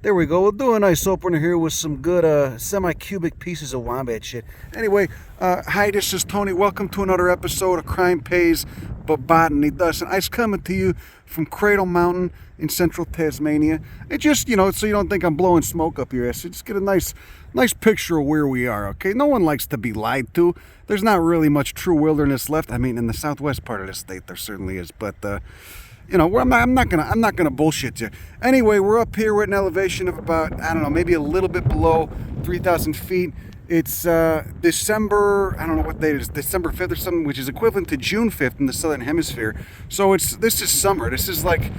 There we go. We'll do a nice opener here with some good semi-cubic pieces of wombat shit. Anyway, hi, this is Tony. Welcome to another episode of Crime Pays, but Botany doesn't. I'm coming to you from Cradle Mountain in Central Tasmania. It just, so you don't think I'm blowing smoke up your ass. So just get a nice picture of where we are, okay? No one likes to be lied to. There's not really much true wilderness left. I mean, in the southwest part of the state, there certainly is, but I'm not gonna bullshit you. Anyway, we're up here. We're at an elevation of about, I don't know, maybe a little bit below 3,000 feet. It's December, I don't know what date it is, December 5th or something, which is equivalent to June 5th in the southern hemisphere. So this is summer. This is like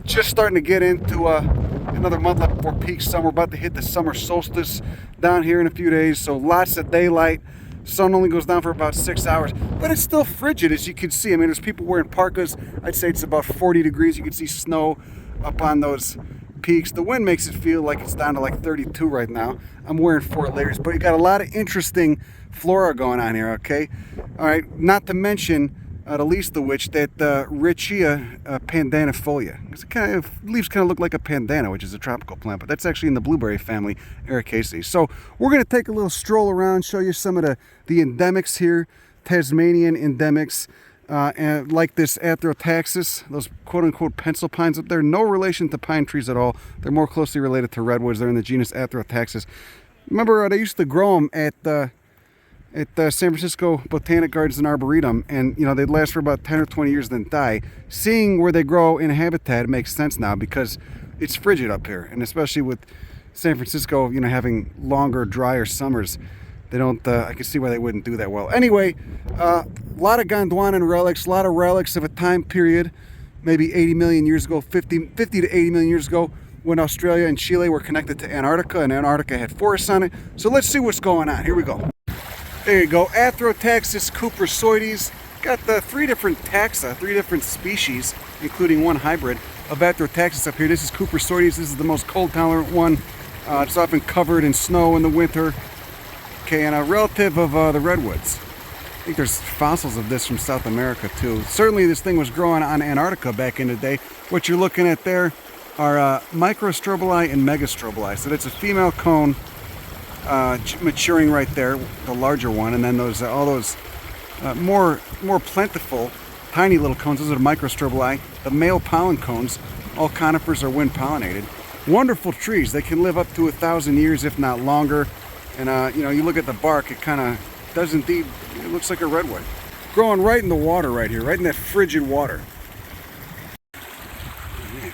just starting to get into another month left before peak summer. We're about to hit the summer solstice down here in a few days. So lots of daylight. Sun only goes down for about 6 hours, but it's still frigid, as you can see. I mean, there's people wearing parkas. I'd say it's about 40 degrees. You can see snow up on those peaks. The wind makes it feel like it's down to like 32 right now. I'm wearing 4 layers, but you got a lot of interesting flora going on here, okay? All right, not to mention, the least of which, that Richea pandanifolia. Leaves kind of look like a pandana, which is a tropical plant, but that's actually in the blueberry family, Archeri. So we're going to take a little stroll around, show you some of the endemics here, Tasmanian endemics, and like this Athrotaxis, those quote-unquote pencil pines up there. No relation to pine trees at all. They're more closely related to redwoods. They're in the genus Athrotaxis. Remember, they used to grow them at San Francisco Botanic Gardens and Arboretum, and they'd last for about 10 or 20 years then die. Seeing where they grow in a habitat makes sense now because it's frigid up here, and especially with San Francisco having longer, drier summers, they don't I can see why they wouldn't do that well. Anyway, a lot of Gondwanan relics, a lot of relics of a time period, maybe 80 million years ago, 50 to 80 million years ago, when Australia and Chile were connected to Antarctica, and Antarctica had forests on it. So let's see what's going on. Here we go. There you go, Athrotaxis cupressoides. Got the 3 different taxa, 3 different species, including 1 hybrid of Athrotaxis up here. This is cupressoides. This is the most cold tolerant one. It's often covered in snow in the winter. Okay, and a relative of the redwoods. I think there's fossils of this from South America too. Certainly this thing was growing on Antarctica back in the day. What you're looking at there are microstrobili and megastrobili. So that's a female cone maturing right there, the larger one, and then those all those more plentiful tiny little cones, those are the microstrobili. The male pollen cones, all conifers, are wind pollinated. Wonderful trees. They can live up to 1,000 years, if not longer. And you look at the bark, it kind of does indeed, it looks like a redwood. Growing right in the water right here, right in that frigid water.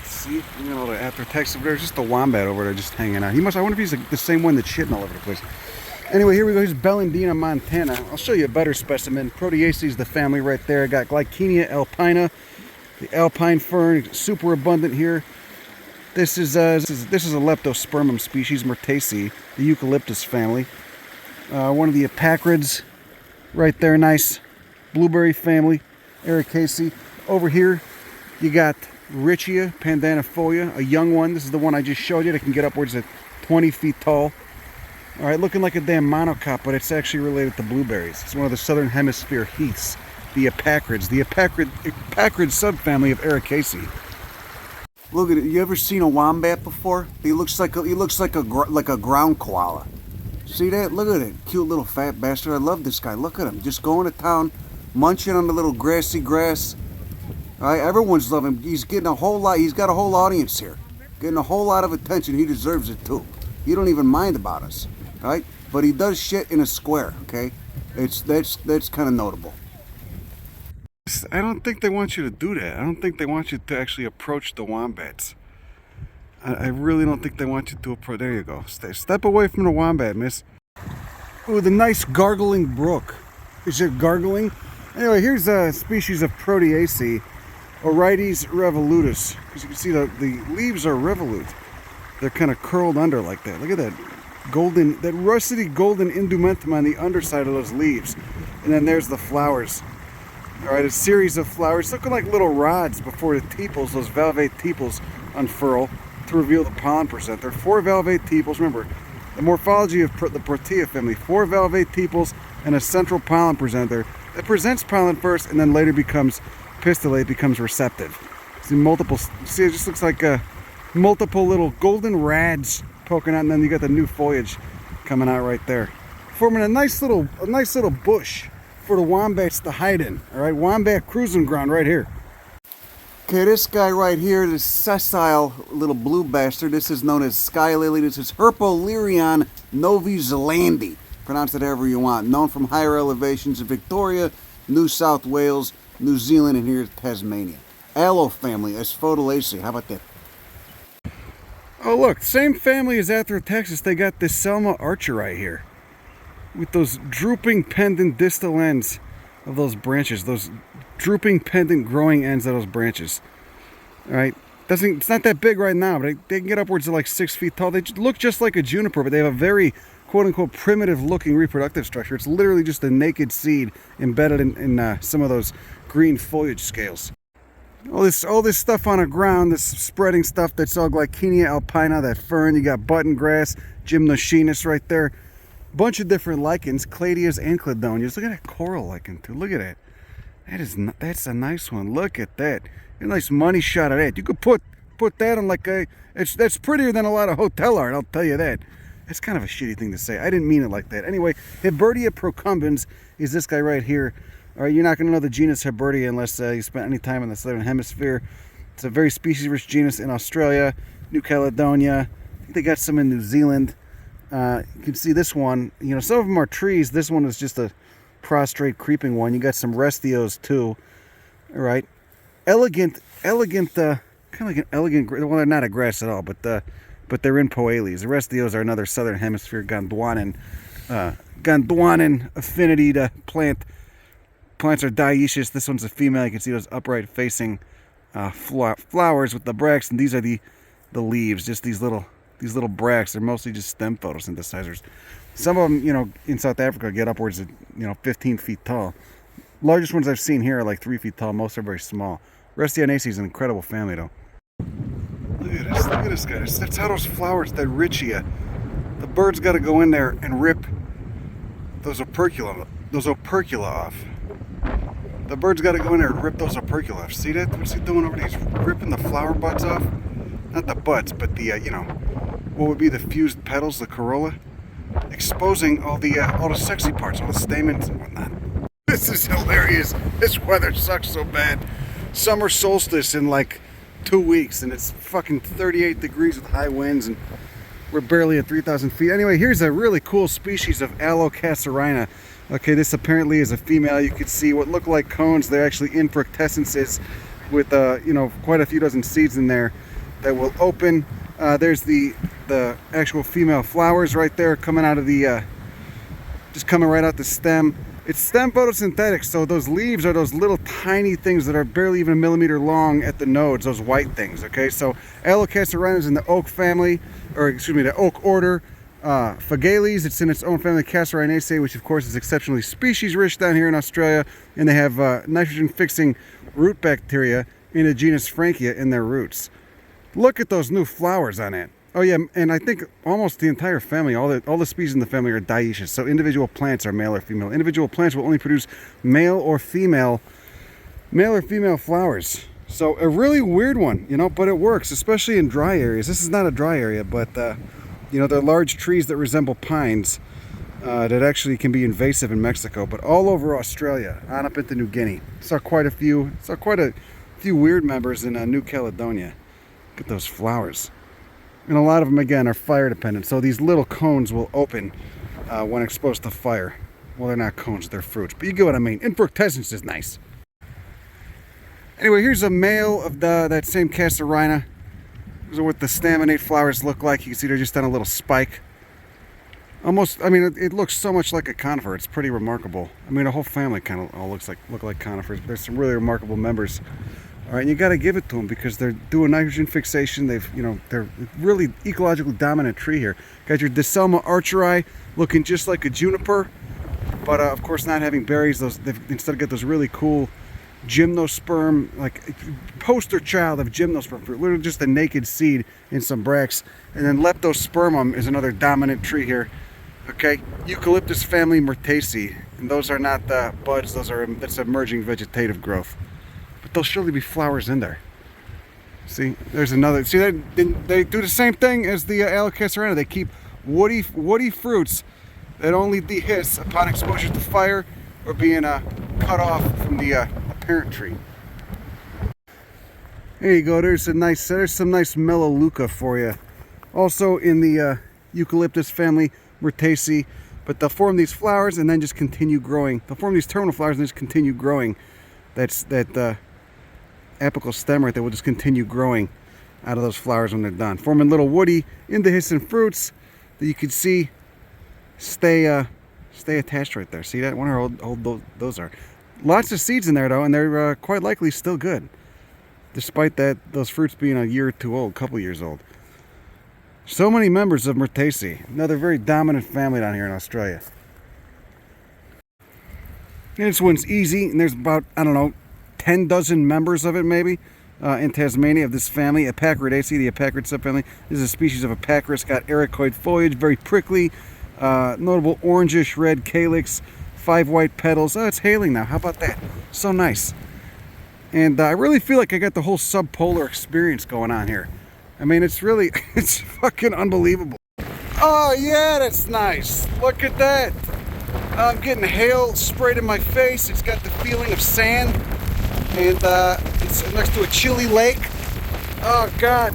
See, you know, the Athrotaxis, there's just a wombat over there just hanging out. I wonder if he's the same one that's shitting all over the place. Anyway, here we go. Here's Bellandina montana. I'll show you a better specimen. Proteaceae is the family right there. Got Glycenia alpina, the alpine fern, super abundant here. This is a leptospermum species, Myrtaceae, the eucalyptus family. One of the epacryds right there, nice. Blueberry family, Archeri. Over here, you got Richea pandanifolia, a young one. This is the one I just showed you that can get upwards at 20 feet tall. All right, looking like a damn monocot, but it's actually related to blueberries. It's one of the southern hemisphere heaths, the epacryds, the epacryd subfamily of Archeri. Look at it. You ever seen a wombat before? He looks like a ground koala. See that? Look at it. Cute little fat bastard. I love this guy. Look at him. Just going to town, munching on the little grassy grass. All right, everyone's loving him. He's getting a whole lot. He's got a whole audience here, getting a whole lot of attention. He deserves it too. He don't even mind about us, all right? But he does shit in a square. Okay, that's kind of notable. I don't think they want you to do that. I don't think they want you to actually approach the wombats. I really don't think they want you to approach. There you go. Step away from the wombat, miss. Ooh, the nice gargling brook. Is it gargling? Anyway, here's a species of Proteaceae, Orites revolutus. As you can see, the leaves are revolute. They're kind of curled under like that. Look at that golden, that russety golden indumentum on the underside of those leaves. And then there's the flowers. All right, a series of flowers looking like little rods before the tepals, those valvate tepals, unfurl to reveal the pollen presenter. 4 valvate tepals. Remember, the morphology of the Protea family: 4 valvate tepals and a central pollen presenter that presents pollen first and then later becomes pistillate, becomes receptive. See multiple. See, it just looks like multiple little golden rads poking out, and then you got the new foliage coming out right there, forming a nice little bush for the wombats to hide in. All right, wombat cruising ground right here. Okay, this guy right here, this sessile little blue bastard, this is known as sky lily. This is Herpolirion novi-zelandii. Pronounce it however you want. Known from higher elevations in Victoria, New South Wales, New Zealand, and here Tasmania. Aloe family, Athrotaxis. How about that? Oh look, same family as Athrotaxis. They got Diselma archeri here, with those drooping pendant distal ends of those branches, those drooping pendant growing ends of those branches. All right, it's not that big right now, but they can get upwards of like 6 feet tall. They look just like a juniper, but they have a very quote-unquote primitive looking reproductive structure. It's literally just a naked seed embedded in some of those green foliage scales. All this stuff on the ground, this spreading stuff, that's all Glycinia alpina, that fern. You got button grass, gymnocinus right there. Bunch of different lichens, cladias and cladonias. Look at that coral lichen too. Look at that. That's a nice one. Look at that. A nice money shot of that. You could put that on like that's prettier than a lot of hotel art, I'll tell you that. It's kind of a shitty thing to say. I didn't mean it like that. Anyway, Herbertia procumbens is this guy right here. All right, you're not going to know the genus Herbertia unless you spent any time in the Southern Hemisphere. It's a very species-rich genus in Australia, New Caledonia. I think they got some in New Zealand. You can see this one. You know, some of them are trees. This one is just a prostrate creeping one. You got some restios too. All right, elegant, kind of like an elegant. Well, they're not a grass at all, but they're in Poales. The restios are another Southern Hemisphere Gondwanan affinity to plant. Plants are dioecious. This one's a female. You can see those upright facing flowers with the bracts, and these are the leaves. Just these little bracts. They're mostly just stem photosynthesizers. Some of them, you know, in South Africa get upwards of 15 feet tall. Largest ones I've seen here are like 3 feet tall. Most are very small. Restianaceae is an incredible family, though. Look at this guy. That's how those flowers, that Richea. The bird's got to go in there and rip those opercula off. The bird's got to go in there and rip those opercula off. See that? What's he doing over there? He's ripping the flower buds off. Not the buds, but the what would be the fused petals, the corolla, exposing all the sexy parts, all the stamens and whatnot. This is hilarious. This weather sucks so bad. Summer solstice in like 2 weeks, and it's fucking 38 degrees with high winds, and we're barely at 3,000 feet. Anyway, here's a really cool species of Alocacerina. Okay, this apparently is a female. You can see what look like cones. They're actually infructescences with quite a few dozen seeds in there that will open. There's the actual female flowers right there coming out of the just coming right out the stem. It's stem photosynthetic, so those leaves are those little tiny things that are barely even a millimeter long at the nodes, those white things. Okay, so Alocacerina is in the oak family, or excuse me, the oak order. Phagales, it's in its own family, Cacerinaceae, which of course is exceptionally species rich down here in Australia, and they have nitrogen fixing root bacteria in the genus Frankia in their roots. Look at those new flowers on it. Oh yeah, and I think almost the entire family, all the species in the family are dioecious, so individual plants are male or female. Individual plants will only produce male or female flowers. So a really weird one, but it works, especially in dry areas. This is not a dry area, but they're large trees that resemble pines that actually can be invasive in Mexico, but all over Australia, on up into New Guinea. Saw quite a few weird members in New Caledonia. Look at those flowers. And a lot of them, again, are fire dependent. So these little cones will open when exposed to fire. Well, they're not cones, they're fruits. But you get what I mean. Infructescence is nice. Anyway, here's a male of that same Cacerina. These are what the staminate flowers look like. You can see they're just on a little spike. Almost, it looks so much like a conifer. It's pretty remarkable. The whole family kind of all look like conifers. But there's some really remarkable members. All right, and you got to give it to them because they're doing nitrogen fixation. They're really ecological dominant tree here. Got your Diselma archeri looking just like a juniper, but of course not having berries. They've instead got those really cool gymnosperm, like poster child of gymnosperm fruit. Literally just a naked seed in some bracts. And then leptospermum is another dominant tree here. Okay, Eucalyptus family Myrtaceae, and those are not buds. That's emerging vegetative growth. There'll surely be flowers in there. See, there's another. See, they do the same thing as the Alocasia. They keep woody fruits that only dehiss upon exposure to fire or being cut off from the parent tree. There you go. There's some nice Melaleuca for you. Also in the eucalyptus family, Richea, but they'll form these flowers and then just continue growing. They'll form these terminal flowers and just continue growing. That's that apical stem right there will just continue growing out of those flowers when they're done, forming little woody indehiscent fruits that you can see stay attached right there. See that? I wonder how old those are. Lots of seeds in there though, and they're quite likely still good, despite those fruits being a year or two old, a couple years old. So many members of Richea, another very dominant family down here in Australia. And this one's easy, and there's about, I don't know, 10 dozen members of it maybe in Tasmania of this family, Epacaridaceae, the Epacrid subfamily. This is a species of Epacris, got ericoid foliage, very prickly, notable orangish red calyx, 5 white petals. Oh, it's hailing now. How about that? So nice. And I really feel like I got the whole subpolar experience going on here. I mean, it's really, it's fucking unbelievable. Oh yeah, that's nice. Look at that. I'm getting hail sprayed in my face. It's got the feeling of sand. And it's next to a chilly lake. Oh God.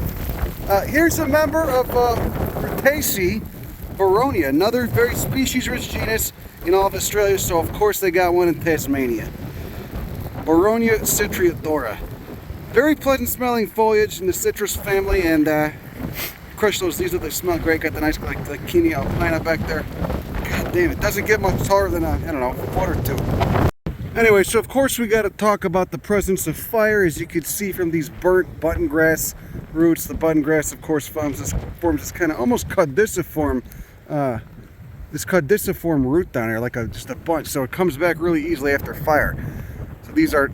Here's a member of Richea, Boronia, another very species-rich genus in all of Australia. So of course they got one in Tasmania. Boronia citriodora. Very pleasant smelling foliage in the citrus family, and crush those leaves up, they smell great. Got the nice like alpine back there. God damn, it doesn't get much taller than I don't know, a foot or two. Anyway, so of course we got to talk about the presence of fire, as you can see from these burnt button grass roots. The button grass, of course, forms this kind of almost caudiciform, root down here, like just a bunch. So it comes back really easily after fire. So these are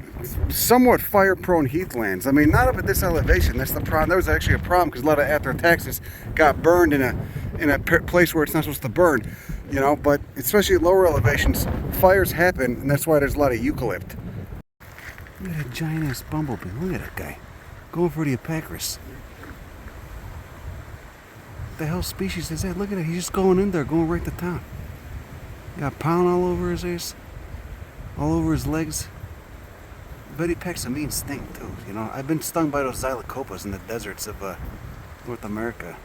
somewhat fire-prone heathlands. I mean, not up at this elevation. That's the problem. There was actually a problem because a lot of Athrotaxis got burned in a place where it's not supposed to burn. You know, but especially at lower elevations, fires happen, and that's why there's a lot of eucalypt. Look at that giant ass bumblebee. Look at that guy. Going for the Epacris. What the hell species is that? Look at it. He's just going in there, going right to town. Got pollen all over his ass, all over his legs. I bet he packs a mean sting too. You know, I've been stung by those xylocopas in the deserts of North America.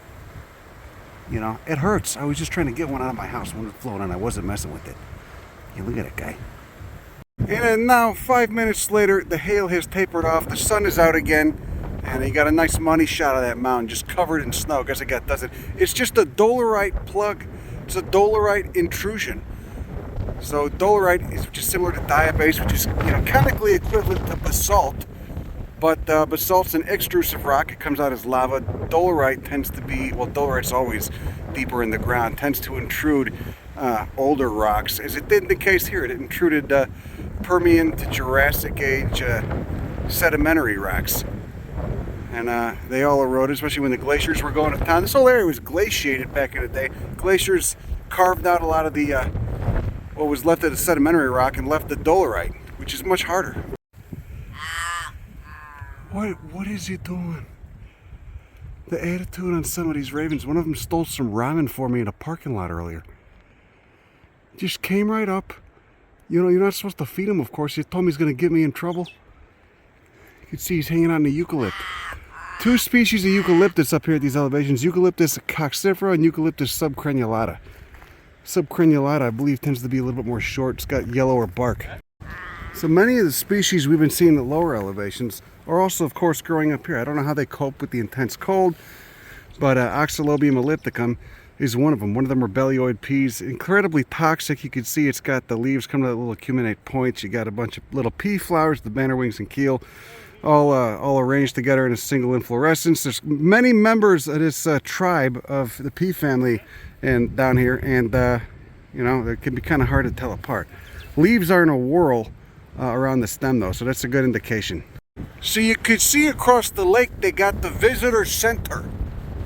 You know, it hurts. I was just trying to get one out of my house when it floated on. I wasn't messing with it. Yeah, look at that guy. And then now, 5 minutes later, the hail has tapered off. The sun is out again. And you got a nice money shot of that mountain, just covered in snow. Guess it doesn't. It's just a dolerite plug. It's a dolerite intrusion. So dolerite is just similar to diabase, which is, you know, chemically equivalent to basalt. But basalt's an extrusive rock. It comes out as lava. Dolerite tends to be, well, dolerite's always deeper in the ground, tends to intrude older rocks, as it did in the case here. It intruded Permian to Jurassic age sedimentary rocks. And they all eroded, especially when the glaciers were going to town. This whole area was glaciated back in the day. Glaciers carved out a lot of the, what was left of the sedimentary rock and left the dolerite, which is much harder. What is he doing? The attitude on some of these ravens. One of them stole some ramen for me in a parking lot earlier. Just came right up. You know, you're not supposed to feed him, of course. He told me he's going to get me in trouble. You can see he's hanging out in the eucalypt. 2 species of eucalyptus up here at these elevations. Eucalyptus coccifera and Eucalyptus subcrenulata. Subcrenulata, I believe, tends to be a little bit more short. It's got yellower bark. So many of the species we've been seeing at lower elevations are also, of course, growing up here. I don't know how they cope with the intense cold, but Oxylobium ellipticum is one of them. One of them are belioid peas. Incredibly toxic. You can see it's got the leaves come to little acuminate points. You got a bunch of little pea flowers, the banner wings and keel, all arranged together in a single inflorescence. There's many members of this tribe of the pea family and down here, and you know, it can be kind of hard to tell apart. Leaves are in a whorl around the stem though, so that's a good indication. So you could see across the lake they got the visitor center.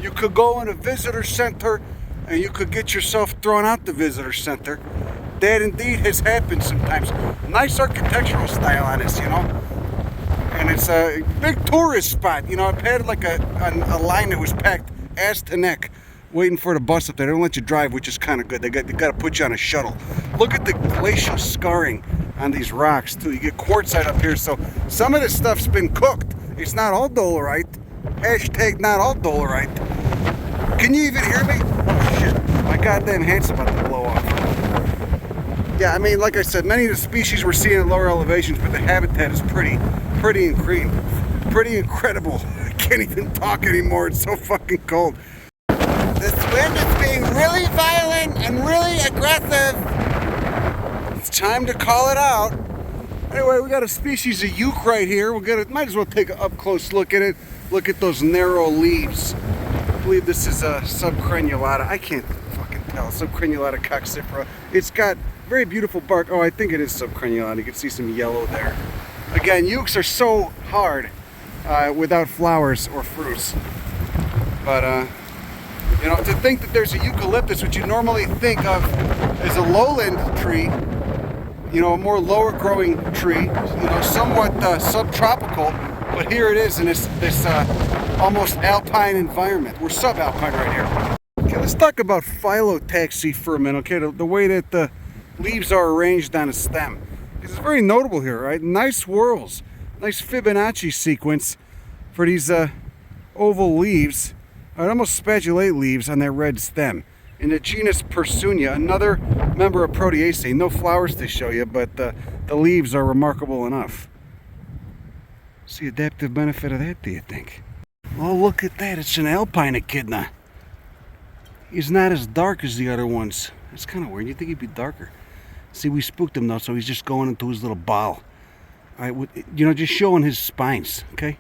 You could go in a visitor center and you could get yourself thrown out the visitor center. That indeed has happened sometimes. Nice architectural style on this, you know. And it's a big tourist spot. You know, I've had like a line that was packed ass to neck waiting for the bus up there. They don't let you drive, which is kind of good. They got to put you on a shuttle. Look at the glacial scarring on these rocks too. You get quartzite up here, so some of this stuff's been cooked. It's not all dolerite. Hashtag not all dolerite. Can you even hear me? Oh shit, my goddamn hand's about to blow off. Yeah, I mean, like I said, many of the species we're seeing at lower elevations, but the habitat is pretty incredible. I can't even talk anymore. It's so fucking cold. This wind is being really violent and really aggressive. It's time to call it out. Anyway, we got a species of uke right here. Might as well take an up close look at it. Look at those narrow leaves. I believe this is a subcrenulata. I can't fucking tell. Subcrenulata coccifera. It's got very beautiful bark. Oh, I think it is subcrenulata. You can see some yellow there. Again, ukes are so hard without flowers or fruits. But you know, to think that there's a eucalyptus, which you normally think of as a lowland tree, you know, a more lower growing tree, you know, somewhat subtropical, but here it is in this almost alpine environment. We're subalpine right here. Okay, let's talk about Phyllotaxy for a minute, okay? The way that the leaves are arranged on a stem. This is very notable here, right? Nice swirls, nice Fibonacci sequence for these oval leaves. Almost spatulate leaves on that red stem. In the genus Persunia, another member of Proteaceae. No flowers to show you, but the leaves are remarkable enough. What's the adaptive benefit of that, do you think? Oh, look at that. It's an alpine echidna. He's not as dark as the other ones. That's kind of weird. You'd think he'd be darker. See, we spooked him though, so he's just going into his little ball. All right, you know, just showing his spines, okay?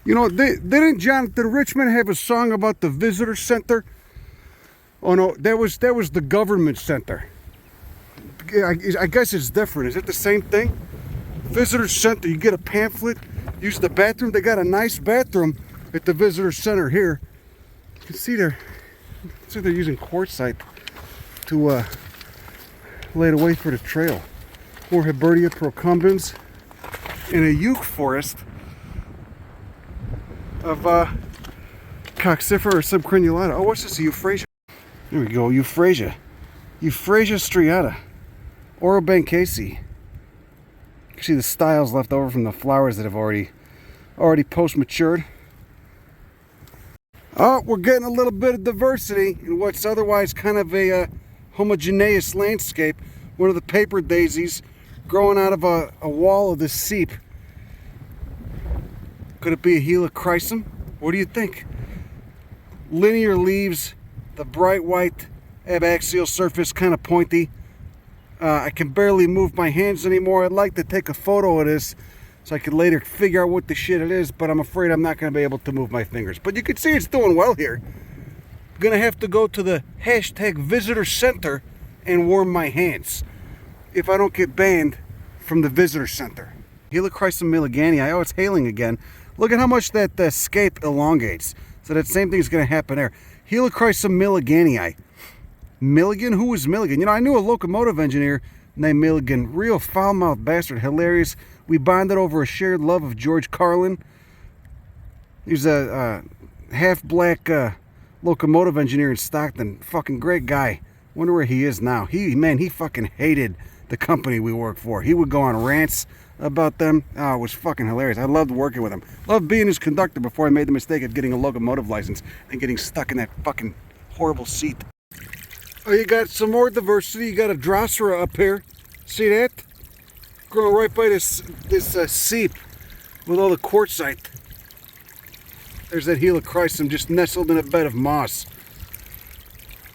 You know, didn't Jonathan Richman have a song about the visitor center? Oh no, that was the government center. I guess it's different. Is it the same thing? Visitor center, you get a pamphlet, use the bathroom. They got a nice bathroom at the visitor center here. You can see they're using quartzite to lay the way for the trail. More Hebertia procumbens in a uke forest of coccifera or subcrenulata. Oh, what's this? A euphrasia. There we go. Euphrasia striata. Orobancaceae. You can see the styles left over from the flowers that have already post-matured. Oh, we're getting a little bit of diversity in what's otherwise kind of a homogeneous landscape. One of the paper daisies growing out of a wall of this seep. Could it be a helichrysum? What do you think? Linear leaves, the bright white abaxial surface, kind of pointy. I can barely move my hands anymore. I'd like to take a photo of this so I could later figure out what the shit it is, but I'm afraid I'm not going to be able to move my fingers. But you can see it's doing well here. I'm going to have to go to the hashtag visitor center and warm my hands if I don't get banned from the visitor center. Helichrysum milliganii. Oh, it's hailing again. Look at how much that scape elongates. So that same thing is going to happen there. Helichrysum milliganii. Milligan? Who was Milligan? You know, I knew a locomotive engineer named Milligan. Real foul-mouthed bastard. Hilarious. We bonded over a shared love of George Carlin. He's a half-black locomotive engineer in Stockton. Fucking great guy. Wonder where he is now. He fucking hated the company we worked for. He would go on rants about them. Oh, it was fucking hilarious. I loved working with him. Loved being his conductor before I made the mistake of getting a locomotive license and getting stuck in that fucking horrible seat. Oh, you got some more diversity. You got a Drosera up here. See that? Growing right by this seep with all the quartzite. There's that helichrysum just nestled in a bed of moss.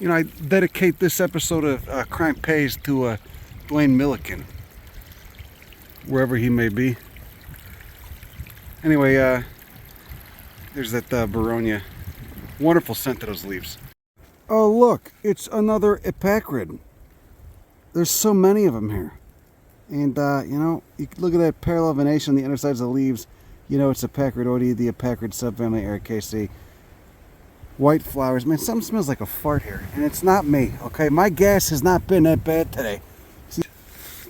You know, I dedicate this episode of Crime Pays to Dwayne Milliken, wherever he may be. Anyway, there's that Baronia. Wonderful scent to those leaves. Oh, look, it's another epacrid. There's so many of them here. And, you know, you look at that parallel venation on the undersides of the leaves. You know it's Epacridoidea, the epacrid subfamily Ericaceae. White flowers. Man, something smells like a fart here. And it's not me, okay? My gas has not been that bad today. See,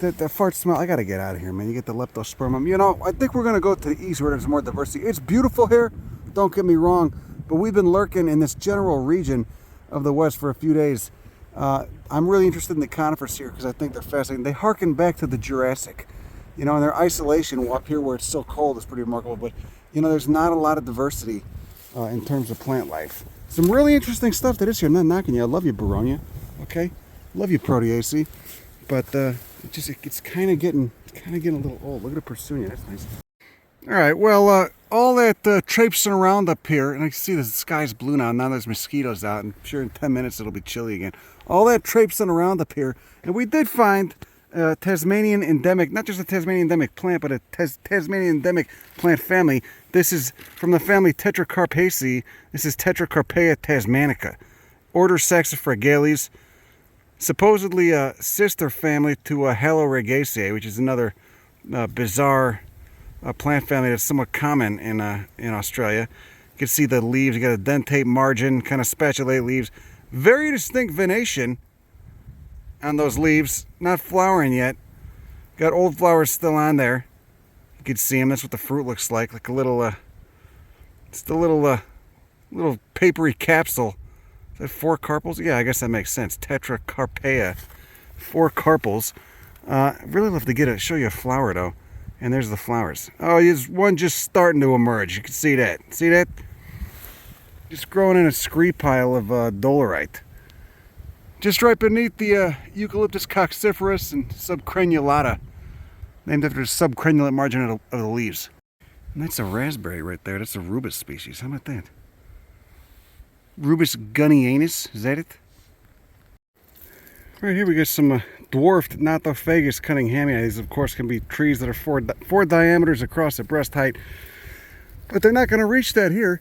that fart smell. I gotta get out of here, man. You get the leptospermum. You know, I think we're gonna go to the east where there's more diversity. It's beautiful here, don't get me wrong, but we've been lurking in this general region of the west for a few days. I'm really interested in the conifers here because I think they're fascinating. They harken back to the Jurassic, you know, and their isolation up here where it's so cold is pretty remarkable. But you know, there's not a lot of diversity in terms of plant life. Some really interesting stuff that is here. I'm not knocking you. I love you, Baronia. Okay, love you, Proteaceae. But it's kind of getting a little old. Look at the Pursunia. That's nice. All right. Well, all that traipsing around up here, and I can see the sky's blue now. Now there's mosquitoes out. I'm sure in 10 minutes it'll be chilly again. All that traipsing around up here, and we did find Tasmanian endemic, not just a Tasmanian endemic plant, but a Tasmanian endemic plant family. This is from the family Tetragona. This is Tetragona tasmanica, order Saxifragales. Supposedly a sister family to Haloragaceae, which is another bizarre plant family that's somewhat common in Australia. You can see the leaves. You got a dentate margin, kind of spatulate leaves. Very distinct venation on those leaves. Not flowering yet. Got old flowers still on there. You can see them. That's what the fruit looks like a little, just a little papery capsule. Is that 4 carpels? Yeah, I guess that makes sense. Tetragona, 4 carpels. I'd really love to show you a flower though. And there's the flowers. Oh, there's one just starting to emerge. You can see that. See that? Just growing in a scree pile of dolerite. Just right beneath the Eucalyptus cocciferus and subcrenulata, named after the subcrenulate margin of the leaves. And that's a raspberry right there. That's a rubus species. How about that? Rubus gunnianus, is that it? Right here we got some dwarfed Nothofagus Cunninghamii. These of course can be trees that are 4 diameters across the breast height, but they're not going to reach that here,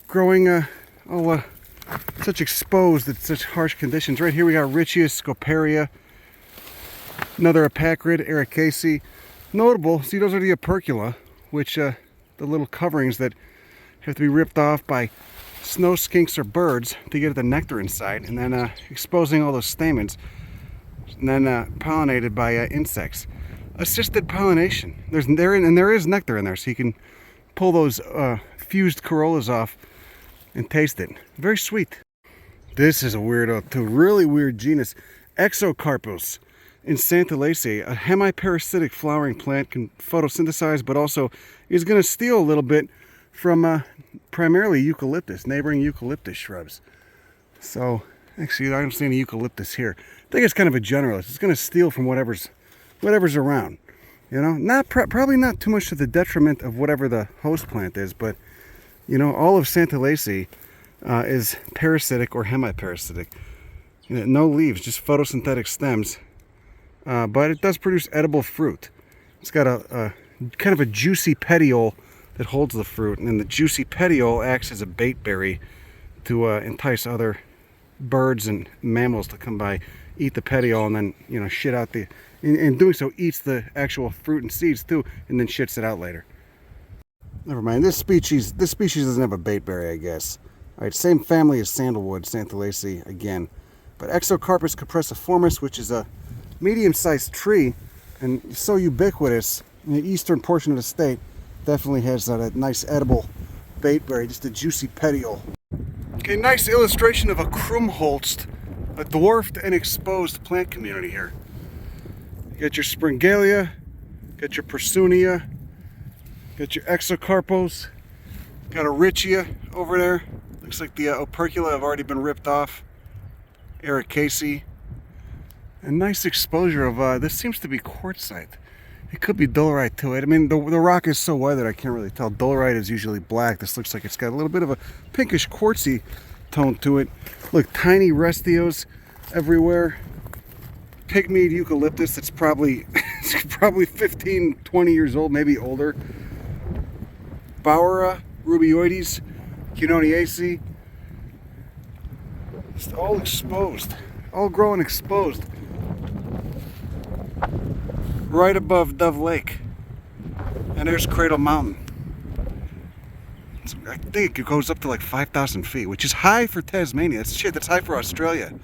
growing such exposed at such harsh conditions. Right here we got Richea scoparia, another apacrid, Ericaceae. Notable, see those are the opercula, which the little coverings that have to be ripped off by snow skinks or birds to get the nectar inside, and then exposing all those stamens, and then pollinated by insects. Assisted pollination. There is nectar in there, so you can pull those fused corollas off and taste it. Very sweet. This is a weirdo too. Really weird genus, Exocarpus Insantalaceae, a hemiparasitic flowering plant, can photosynthesize, but also is going to steal a little bit from primarily eucalyptus, neighboring eucalyptus shrubs. So actually I don't see any eucalyptus here. I think it's kind of a generalist. It's going to steal from whatever's around. You know, probably not too much to the detriment of whatever the host plant is, but you know, all of Santalaceae is parasitic or hemiparasitic. You know, no leaves, just photosynthetic stems, but it does produce edible fruit. It's got a kind of a juicy petiole that holds the fruit, and then the juicy petiole acts as a bait berry to entice other birds and mammals to come by, eat the petiole, and then, you know, shit out the, in doing so, eats the actual fruit and seeds too, and then shits it out later. Never mind, this species doesn't have a bait berry, I guess. All right, same family as sandalwood, Santalaceae again, but Exocarpus cupressoides, which is a medium-sized tree and so ubiquitous in the eastern portion of the state, definitely has that nice edible bait berry, just a juicy petiole. Okay, nice illustration of a Krummholst, a dwarfed and exposed plant community here. You got your Springalia, got your Pursunia, got your Exocarpos, got a Richea over there. Looks like the opercula have already been ripped off. Ericaceae. A nice exposure of, this seems to be quartzite. It could be dolerite too. I mean, the rock is so weathered I can't really tell. Dolerite is usually black. This looks like it's got a little bit of a pinkish quartzy tone to it. Look, tiny restios everywhere. Pygmead eucalyptus that's probably 15, 20 years old, maybe older. Bowera, rubioides, Cunoniaceae. It's all exposed. All growing exposed. Right above Dove Lake. And there's Cradle Mountain. I think it goes up to like 5,000 feet, which is high for Tasmania. That's high for Australia.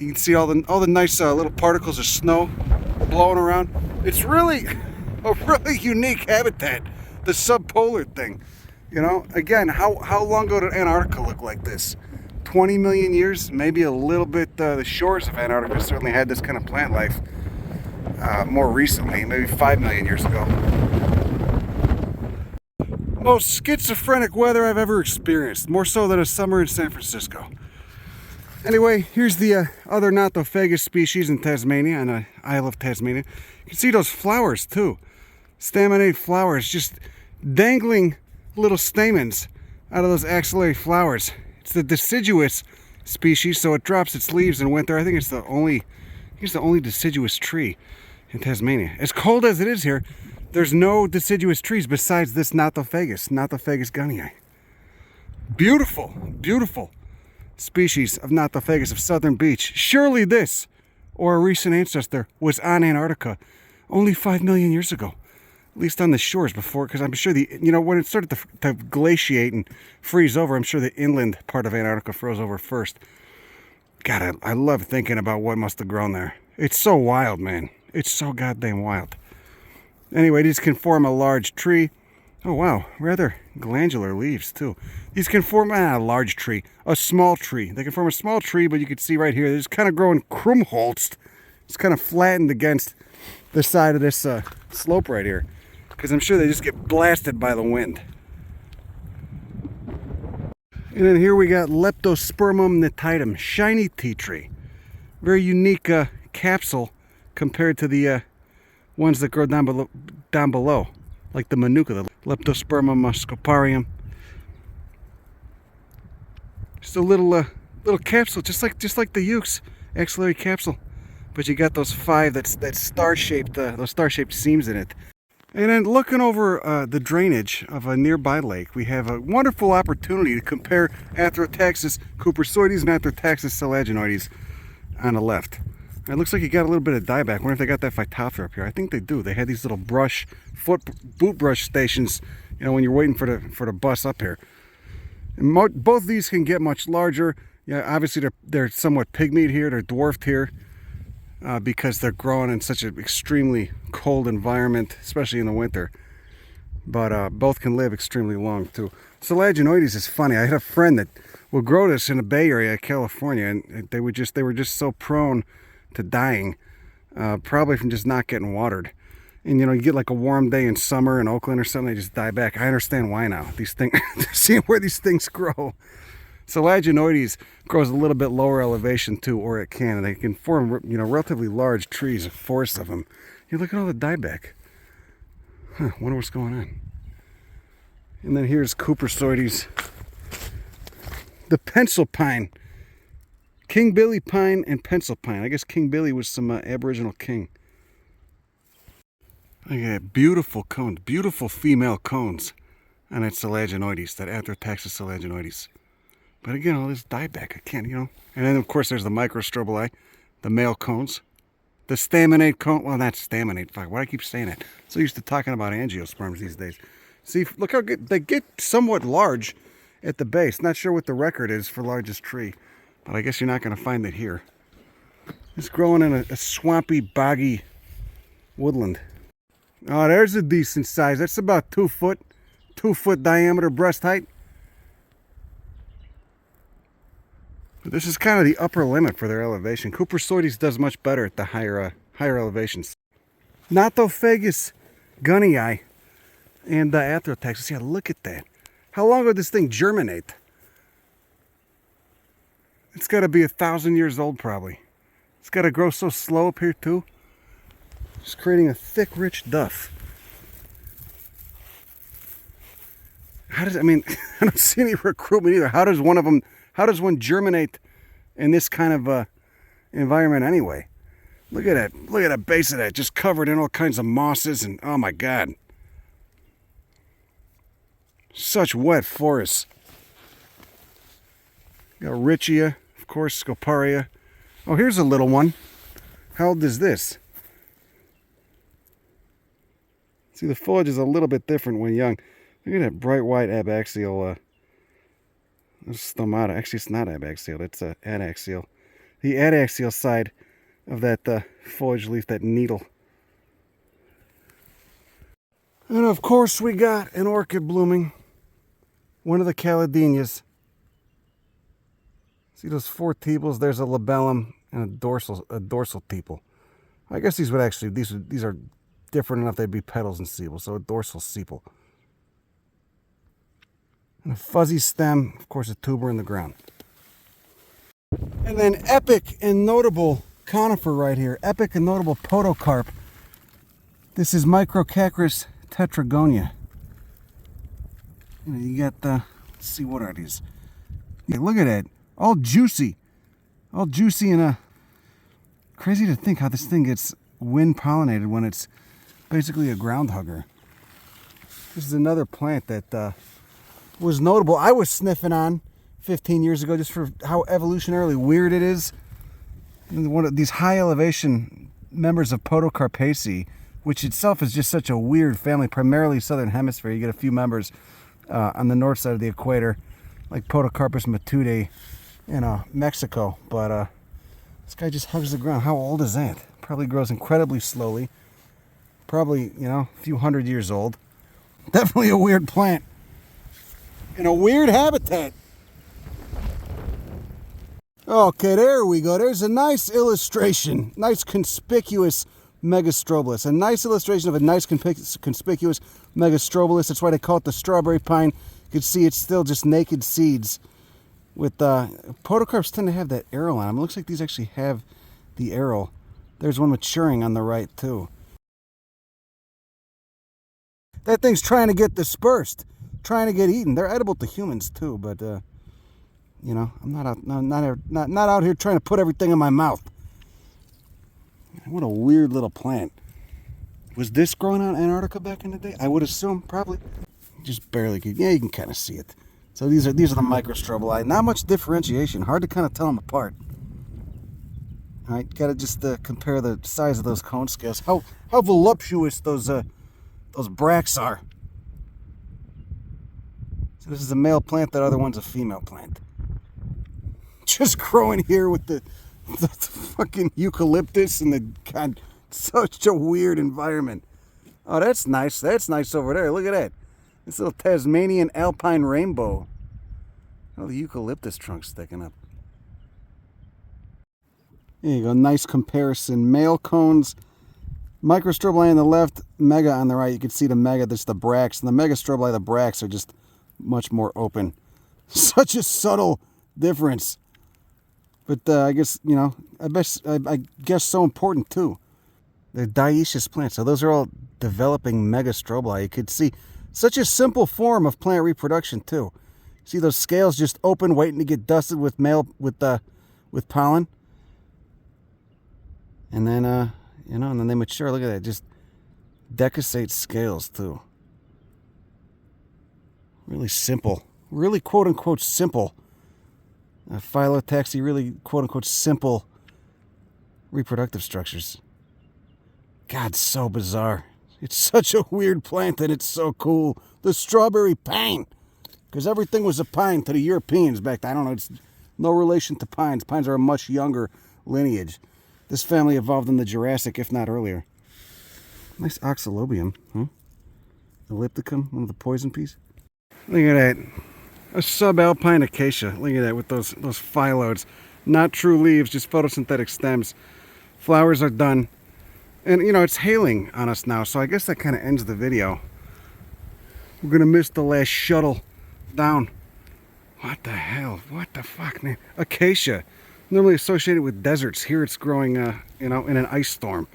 You can see all the nice little particles of snow blowing around. It's really a really unique habitat, the subpolar thing. You know, again, how long ago did Antarctica look like this? 20 million years, maybe a little bit. The shores of Antarctica certainly had this kind of plant life more recently, maybe 5 million years ago. Most schizophrenic weather I've ever experienced, more so than a summer in San Francisco. Anyway, here's the other Gnothophagus species in Tasmania, on the Isle of Tasmania. You can see those flowers too. Staminate flowers, just dangling little stamens out of those axillary flowers. It's the deciduous species, so it drops its leaves in winter. I think it's the only deciduous tree in Tasmania. As cold as it is here, there's no deciduous trees besides this Gnothophagus gunnii. Beautiful, beautiful species of Gnothophagus of southern beach. Surely this, or a recent ancestor, was on Antarctica only 5 million years ago. At least on the shores before, because I'm sure when it started to glaciate and freeze over, I'm sure the inland part of Antarctica froze over first. God, I love thinking about what must have grown there. It's so wild, man. It's so goddamn wild. Anyway, these can form a large tree. Oh, wow. Rather glandular leaves, too. These can form a large tree. A small tree. They can form a small tree, but you can see right here, they're just kind of growing krummholst. It's kind of flattened against the side of this slope right here. Because I'm sure they just get blasted by the wind. And then here we got Leptospermum nitidum. Shiny tea tree. Very unique capsule compared to the ones that grow down below, like the manuka, the Leptospermum scoparium. Just a little capsule, just like the ukes, axillary capsule, but you got those 5 that star-shaped those star-shaped seams in it. And then looking over the drainage of a nearby lake, we have a wonderful opportunity to compare Athrotaxis cupressoides and Athrotaxis selaginoides on the left. It looks like you got a little bit of dieback. I wonder if they got that Phytophthora up here. I think they do. They had these little boot brush stations, you know, when you're waiting for the bus up here. And both these can get much larger. Yeah, obviously they're somewhat pygmied here. They're dwarfed here because they're growing in such an extremely cold environment, especially in the winter. But both can live extremely long too. Selaginoides is funny. I had a friend that would grow this in the Bay Area, California, and they were just so prone to dying, probably from just not getting watered. And you know, you get like a warm day in summer in Oakland or something, they just die back. I understand why now. These things, seeing where these things grow. Selaginoides grows a little bit lower elevation too, or it can, and they can form, you know, relatively large trees, forests of them. You look at all the dieback. Huh, wonder what's going on. And then here's cupressoides, the pencil pine. King Billy pine and pencil pine. I guess King Billy was some Aboriginal king. Look at that, beautiful cones, beautiful female cones on that selaginoides, that Athrotaxis selaginoides. But again, all this dieback, I can't, you know. And then of course there's the microstrobili, the male cones, the staminate cone. Well, not staminate. Fuck, why do I keep saying that? So used to talking about angiosperms these days. See, look how good they get, somewhat large at the base. Not sure what the record is for largest tree. But I guess you're not going to find it here. It's growing in a swampy, boggy woodland. Oh, there's a decent size. That's about 2 foot diameter breast height. But this is kind of the upper limit for their elevation. Cupressoides does much better at the higher elevations. Gnothophagus gunnii and Athrotaxis. Yeah, look at that. How long would this thing germinate? It's got to be 1,000 years old, probably. It's got to grow so slow up here, too. Just creating a thick, rich duff. I don't see any recruitment either. How does one germinate in this kind of environment anyway? Look at that. Look at the base of that. Just covered in all kinds of mosses and, oh my God. Such wet forests. Got Richea, of course, Scoparia. Oh, here's a little one. How old is this? See, the foliage is a little bit different when young. Look at that bright white abaxial stomata. Actually, it's not abaxial. It's adaxial. the adaxial side of that foliage leaf, that needle. And of course we got an orchid blooming. One of the caladinas. See those 4 tepals? There's a labellum and a dorsal tepal. I guess these would actually, these are different enough they'd be petals and sepals, so a dorsal sepal. And a fuzzy stem, of course a tuber in the ground. And then epic and notable conifer right here. Epic and notable podocarp. This is Microcachrys tetragona. You got the, let's see, what are these? Yeah, look at that. All juicy. All juicy and crazy to think how this thing gets wind pollinated when it's basically a ground hugger. This is another plant that was notable. I was sniffing on 15 years ago just for how evolutionarily weird it is. And one of these high elevation members of Podocarpaceae, which itself is just such a weird family, primarily southern hemisphere. You get a few members on the north side of the equator, like Podocarpus matude in Mexico. But this guy just hugs the ground. How old is that? Probably grows incredibly slowly. Probably, you know, a few hundred years old. Definitely a weird plant. In a weird habitat. Okay, there we go. There's a nice illustration. Nice conspicuous megastrobilus. A nice illustration of a nice conspicuous megastrobilus. That's why they call it the strawberry pine. You can see it's still just naked seeds. With podocarps tend to have that arrow on them. It looks like these actually have the arrow. There's one maturing on the right too. That thing's trying to get dispersed, trying to get eaten. They're edible to humans too, but you know, I'm not out here trying to put everything in my mouth. What a weird little plant. Was this growing on Antarctica back in the day? I would assume, probably. Just barely could. Yeah, you can kind of see it. So these are the microstrobili. Not much differentiation. Hard to kind of tell them apart. All right, got to just compare the size of those cone scales. How voluptuous those bracts are. So this is a male plant. That other one's a female plant. Just growing here with the fucking eucalyptus and the, God, such a weird environment. Oh, that's nice. That's nice over there. Look at that. This little Tasmanian alpine rainbow. Oh, the eucalyptus trunk's sticking up. There you go. Nice comparison. Male cones. Microstrobili on the left, mega on the right. You can see the mega, there's the bracts. And the megastrobili, the bracts are just much more open. Such a subtle difference. But I guess, you know, I guess so important too. They're dioecious plants. So those are all developing megastrobili. You could see such a simple form of plant reproduction too. See those scales just open, waiting to get dusted with pollen. And then, you know, and then they mature. Look at that. Just decussate scales too. Really simple. Really quote unquote simple. Phyllotaxy, really quote unquote simple reproductive structures. God, so bizarre. It's such a weird plant and it's so cool. The strawberry pine. Because everything was a pine to the Europeans back then. I don't know. It's no relation to pines. Pines are a much younger lineage. This family evolved in the Jurassic, if not earlier. Nice oxalobium, huh? Ellipticum, one of the poison peas. Look at that. A subalpine acacia. Look at that with those phyllodes. Not true leaves, just photosynthetic stems. Flowers are done. And, you know, it's hailing on us now, so I guess that kind of ends the video. We're going to miss the last shuttle down. What the hell? What the fuck, man? Acacia. Normally associated with deserts. Here it's growing, you know, in an ice storm.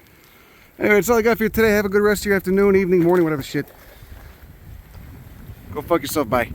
Anyway, that's all I got for you today. Have a good rest of your afternoon, evening, morning, whatever shit. Go fuck yourself. Bye.